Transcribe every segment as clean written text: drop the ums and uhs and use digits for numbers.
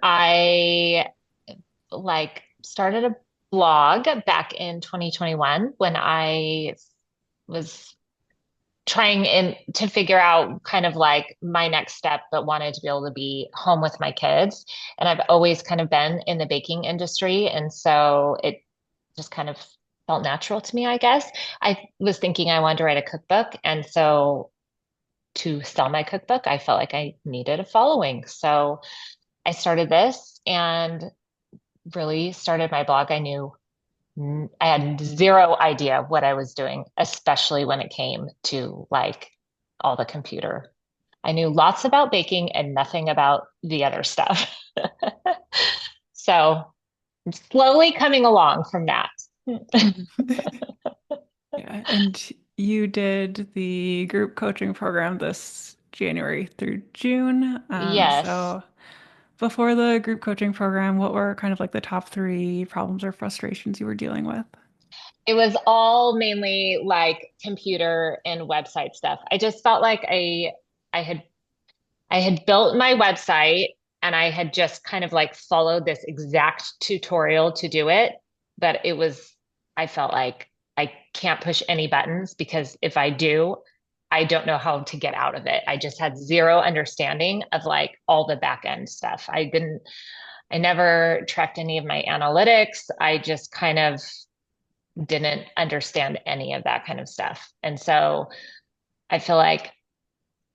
I started a blog back in 2021 when I was trying to figure out kind of like my next step, but wanted to be able to be home with my kids. And I've always kind of been in the baking industry. And so it just kind of felt natural to me, I guess. I was thinking I wanted to write a cookbook. And so to sell my cookbook, I felt like I needed a following. So I started this and really started my blog. I had zero idea what I was doing, especially when it came to like all the computer. I knew lots about baking and nothing about the other stuff. So I'm slowly coming along from that. Yeah, and you did the group coaching program this January through June. Yes. So before the group coaching program, what were kind of like the top three problems or frustrations you were dealing with? It was all mainly like computer and website stuff. I just felt like I had I had built my website and I had just kind of like followed this exact tutorial to do it. But I felt like I can't push any buttons because if I do, I don't know how to get out of it. I just had zero understanding of like all the back end stuff. I never tracked any of my analytics. I just kind of didn't understand any of that kind of stuff. And so I feel like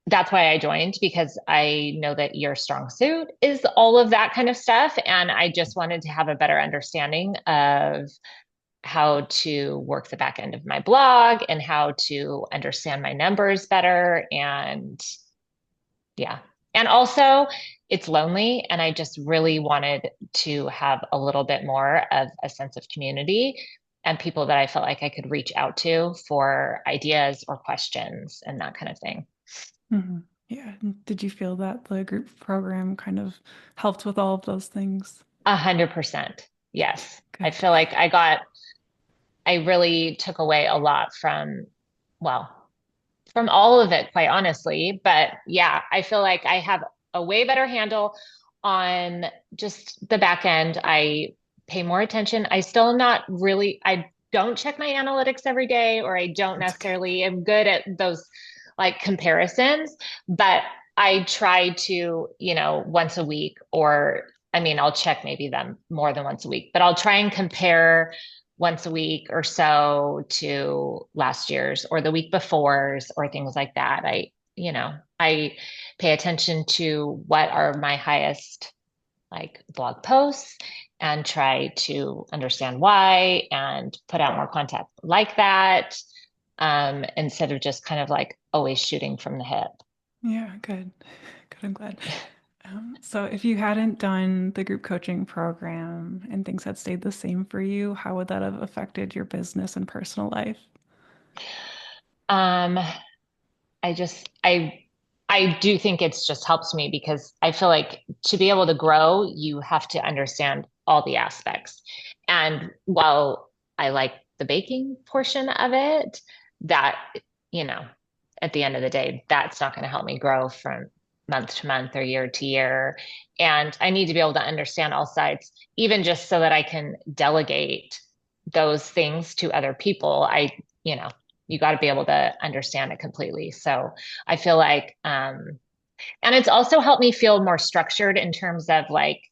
that's why I joined because I know that your strong suit is all of that kind of stuff. And I just wanted to have a better understanding of how to work the back end of my blog and how to understand my numbers better. And yeah. And also, it's lonely. And I just really wanted to have a little bit more of a sense of community and people that I felt like I could reach out to for ideas or questions and that kind of thing. Mhm. Yeah. And did you feel that the group program kind of helped with all of those things? 100%. Yes. I Good. feel like I really took away a lot well, from all of it, quite honestly. But yeah, I feel like I have a way better handle on just the back end. I pay more attention. I don't check my analytics every day, or I don't That's okay. necessarily am good at those like comparisons, but I try to, once a week, or I mean, I'll check maybe them more than once a week, but I'll try and compare once a week or so to last year's or the week before's or things like that. I pay attention to what are my highest like blog posts and try to understand why and put out more content like that, instead of just kind of like always shooting from the hip. Yeah, good. Good, I'm glad. So if you hadn't done the group coaching program and things had stayed the same for you, how would that have affected your business and personal life? Um, I just I do think it's just helps me because I feel like to be able to grow, you have to understand all the aspects. And while I like the baking portion of it, that, you know, at the end of the day, that's not going to help me grow from month to month or year to year. And I need to be able to understand all sides, even just so that I can delegate those things to other people. You got to be able to understand it completely. So I feel like, and it's also helped me feel more structured in terms of like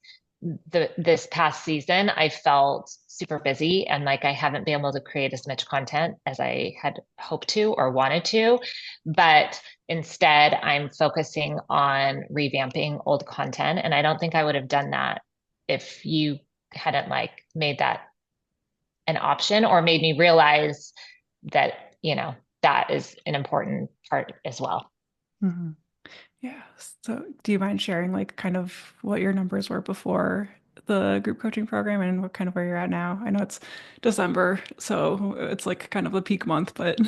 this past season, I felt super busy and like I haven't been able to create as much content as I had hoped to or wanted to. But instead, I'm focusing on revamping old content. And I don't think I would have done that if you hadn't like made that an option or made me realize that, that is an important part as well. Mhm. Yeah. So do you mind sharing like kind of what your numbers were before the group coaching program and what kind of where you're at now? I know it's December, so it's like kind of a peak month, but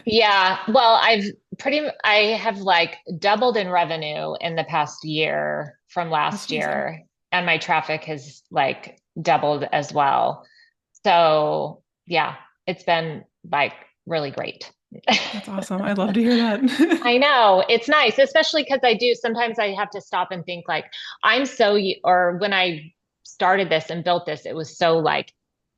Yeah, well, I have like doubled in revenue in the past year from that's last amazing. year, and my traffic has like doubled as well. So, yeah, it's been like really great. That's awesome. I'd love to hear that. I know it's nice, especially because I do sometimes I have to stop and think like I'm so, or when I started this and built this, it was so like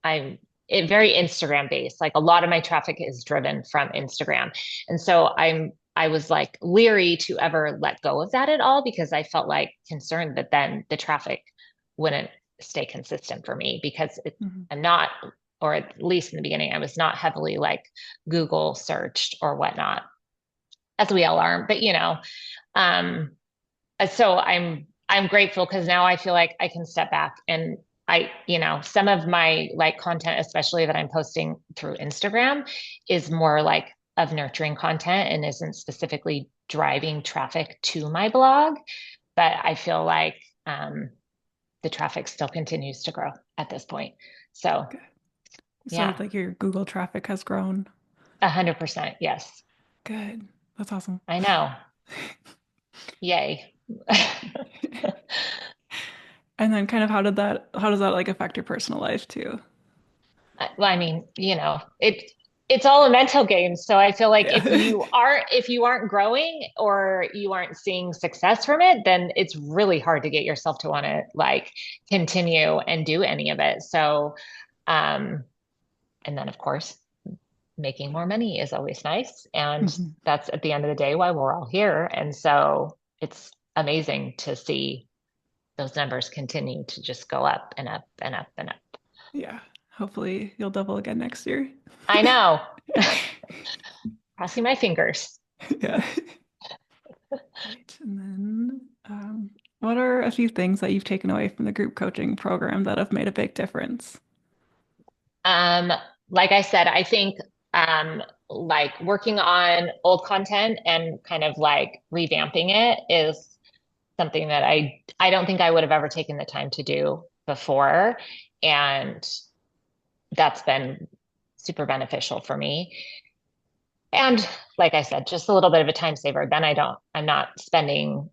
I'm very Instagram based. Like a lot of my traffic is driven from Instagram. And so I was like leery to ever let go of that at all because I felt like concerned that then the traffic wouldn't stay consistent for me because Mhm. I'm not, or at least in the beginning, I was not heavily like Google searched or whatnot as we all are. But um, so I'm grateful because now I feel like I can step back and some of my like content, especially that I'm posting through Instagram, is more like of nurturing content and isn't specifically driving traffic to my blog. But I feel like the traffic still continues to grow at this point. So Okay. So yeah, like your Google traffic has grown. 100%. Yes, Good. That's awesome. I know. Yay. And then kind of how does that like affect your personal life too? Well, I mean, it's all a mental game. So I feel like Yeah. if you aren't growing or you aren't seeing success from it, then it's really hard to get yourself to want to like continue and do any of it. So um and then of course making more money is always nice. And Mhm. that's at the end of the day why we're all here. And so it's amazing to see those numbers continue to just go up and up and up and up. Yeah. Hopefully you'll double again next year. I know. Crossing my fingers. Yeah. Right. And then what are a few things that you've taken away from the group coaching program that have made a big difference? Um, like I said, I think like working on old content and kind of like revamping it is something that I don't think I would have ever taken the time to do before. And that's been super beneficial for me. And like I said, just a little bit of a time saver. Then I'm not spending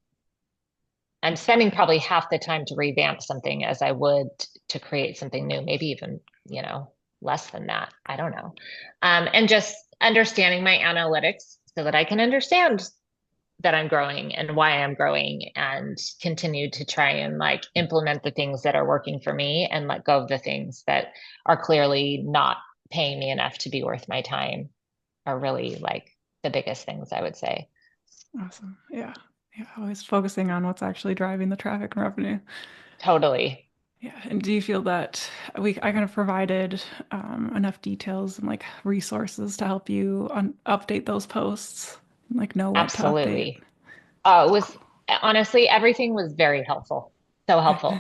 I'm spending probably half the time to revamp something as I would to create something new, maybe even, less than that. I don't know. And just understanding my analytics so that I can understand that I'm growing and why I'm growing and continue to try and like implement the things that are working for me and let go of the things that are clearly not paying me enough to be worth my time are really like the biggest things I would say. Awesome. Yeah. Yeah. Always focusing on what's actually driving the traffic and revenue. Totally. Yeah. And do you feel that I kind of provided enough details and like resources to help you update those posts, like know what to update? Absolutely. It was honestly, everything was very helpful. So Good. helpful.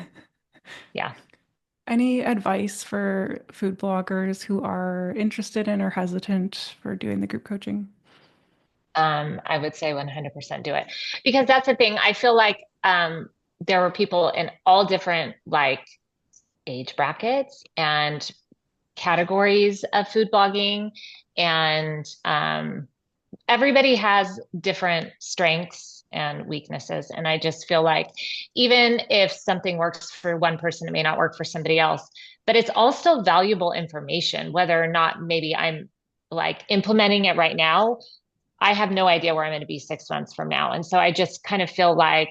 Yeah. Any advice for food bloggers who are interested in or hesitant for doing the group coaching? I would say 100% do it because that's the thing. I feel like there were people in all different like age brackets and categories of food blogging, and everybody has different strengths and weaknesses. And I just feel like even if something works for one person, it may not work for somebody else, but it's all still valuable information, whether or not maybe I'm like implementing it right now. I have no idea where I'm going to be 6 months from now. And so I just kind of feel like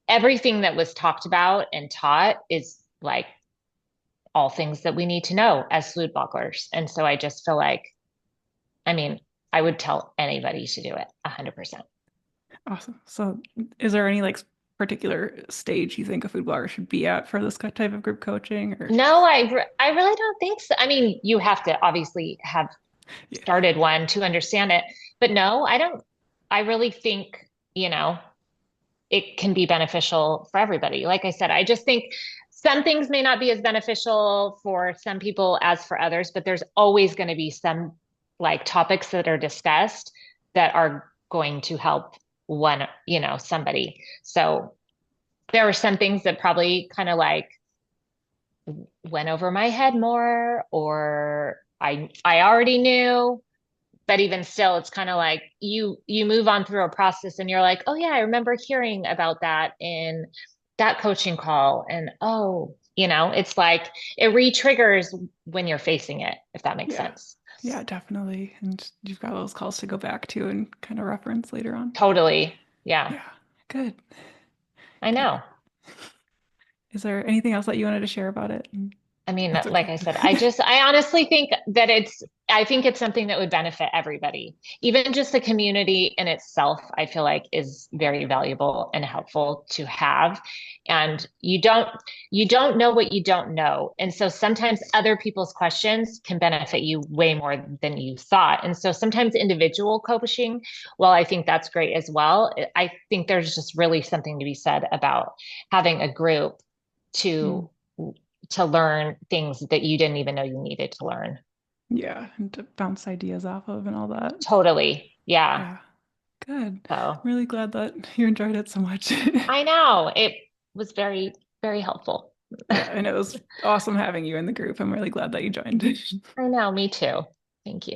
everything that was talked about and taught is like all things that we need to know as food bloggers. And so I just feel like, I mean, I would tell anybody to do it 100%. Awesome. So, is there any like particular stage you think a food blogger should be at for this type of group coaching or No, I really don't think so. I mean, you have to obviously have yeah. started one to understand it, but no, I don't. I really think, it can be beneficial for everybody. Like I said, I just think some things may not be as beneficial for some people as for others, but there's always going to be some like topics that are discussed that are going to help somebody. So there were some things that probably kind of like went over my head more, or I already knew, but even still, it's kind of like you move on through a process and you're like, oh yeah, I remember hearing about that in that coaching call. And it's like it re-triggers when you're facing it, if that makes Yeah. sense. Yeah, definitely. And you've got those calls to go back to and kind of reference later on. Totally. Yeah, Yeah, good, I good. know. Is there anything else that you wanted to share about it? I mean, That's like okay. I said, I honestly think that I think it's something that would benefit everybody. Even just the community in itself, I feel like is very valuable and helpful to have. And you don't know what you don't know. And so sometimes other people's questions can benefit you way more than you thought. And so sometimes individual coaching, well, I think that's great as well. I think there's just really something to be said about having a group Mm. to to learn things that you didn't even know you needed to learn. Yeah, and to bounce ideas off of and all that. Totally. Yeah. Yeah, good. I'm So really glad that you enjoyed it so much. I know it was very, very helpful. Yeah, and it was awesome having you in the group. I'm really glad that you joined. I know, me too. Thank you.